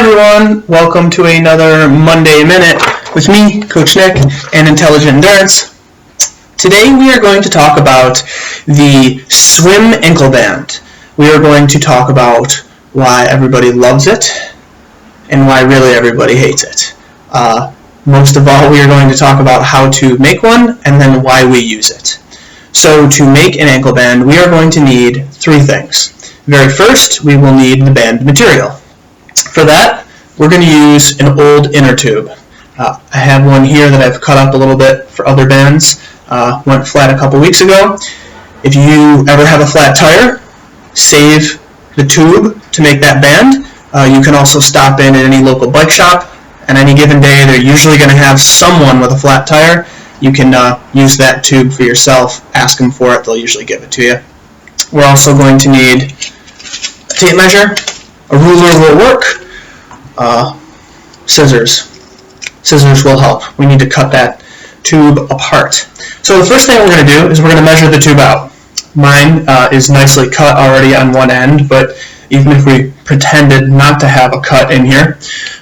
everyone, welcome to another Monday Minute with me, Coach Nick, and Intelligent Endurance. Today we are going to talk about the swim ankle band. We are going to talk about why everybody loves it and why really everybody hates it. Most of all, we are going to talk about how to make one and then why we use it. So to make an ankle band, we are going to need three things. Very first, we will need the band material. For that, we're going to use an old inner tube. I have one here that I've cut up a little bit for other bands. Went flat a couple weeks ago. If you ever have a flat tire, save the tube to make that band. You can also stop in at any local bike shop. On any given day, they're usually going to have someone with a flat tire. You can use that tube for yourself. Ask them for it. They'll usually give it to you. We're also going to need a tape measure. A ruler will work. Scissors. Scissors will help. We need to cut that tube apart. So the first thing we're going to do is we're going to measure the tube out. Mine is nicely cut already on one end, but even if we pretended not to have a cut in here,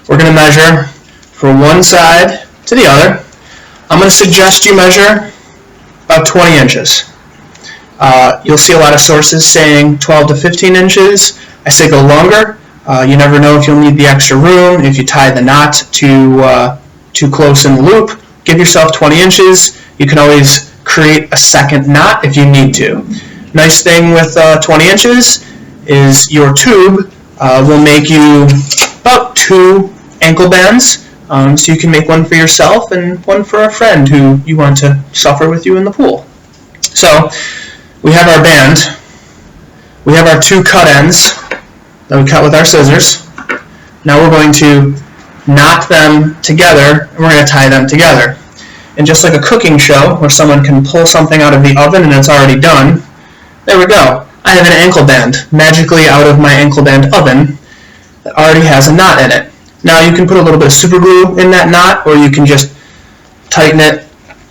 we're going to measure from one side to the other. I'm going to suggest you measure about 20 inches. You'll see a lot of sources saying 12 to 15 inches. I say go longer. You never know if you'll need the extra room. If you tie the knot too close in the loop, give yourself 20 inches. You can always create a second knot if you need to. Nice thing with 20 inches is your tube will make you about 2 ankle bands. So you can make one for yourself and one for a friend who you want to suffer with you in the pool. So we have our band. We have our 2 cut ends that we cut with our scissors. Now we're going to knot them together and we're going to tie them together. And just like a cooking show where someone can pull something out of the oven and it's already done, there we go. I have an ankle band magically out of my ankle band oven that already has a knot in it. Now you can put a little bit of super glue in that knot, or you can just tighten it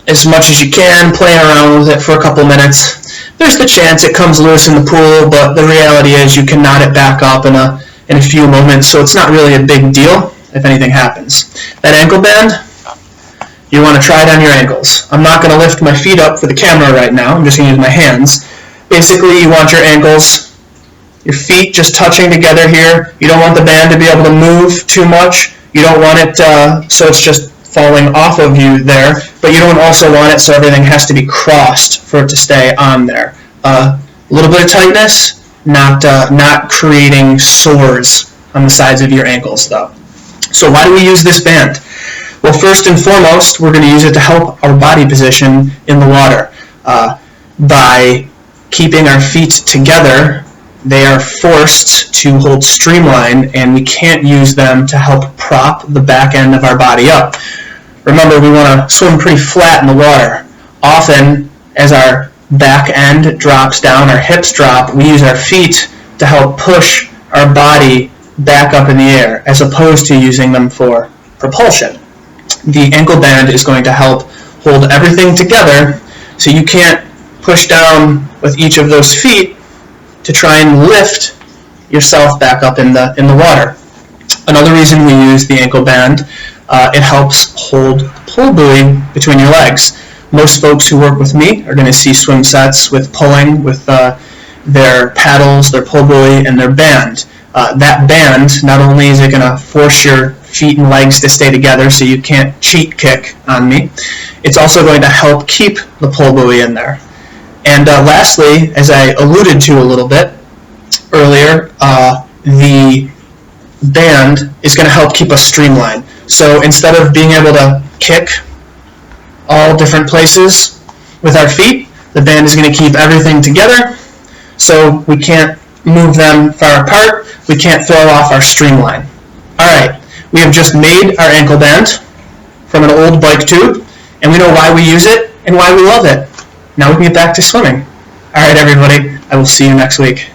as much as you can, play around with it for a couple minutes. There's the chance it comes loose in the pool, but the reality is you can knot it back up in a few moments, so it's not really a big deal if anything happens. That ankle band, you want to try it on your ankles. I'm not going to lift my feet up for the camera right now. I'm just going to use my hands. Basically, you want your ankles, your feet just touching together here. You don't want the band to be able to move too much. You don't want it so it's just falling off of you there, but you don't also want it so everything has to be crossed for it to stay on there. A little bit of tightness, not creating sores on the sides of your ankles though. So why do we use this band? Well, first and foremost, we're going to use it to help our body position in the water. By keeping our feet together, they are forced to hold streamline, and we can't use them to help prop the back end of our body up. Remember, we want to swim pretty flat in the water. Often, as our back end drops down, our hips drop, we use our feet to help push our body back up in the air, as opposed to using them for propulsion. The ankle band is going to help hold everything together, so you can't push down with each of those feet to try and lift yourself back up in the water. Another reason we use the ankle band, it helps hold the pull buoy between your legs. Most folks who work with me are going to see swim sets with pulling with their paddles, their pull buoy, and their band. That band, not only is it going to force your feet and legs to stay together so you can't cheat kick on me, it's also going to help keep the pull buoy in there. And lastly, as I alluded to a little bit earlier, the band is going to help keep us streamlined. So instead of being able to kick all different places with our feet, the band is going to keep everything together so we can't move them far apart, we can't throw off our streamline. Alright, we have just made our ankle band from an old bike tube, and we know why we use it and why we love it. Now we can get back to swimming. Alright everybody, I will see you next week.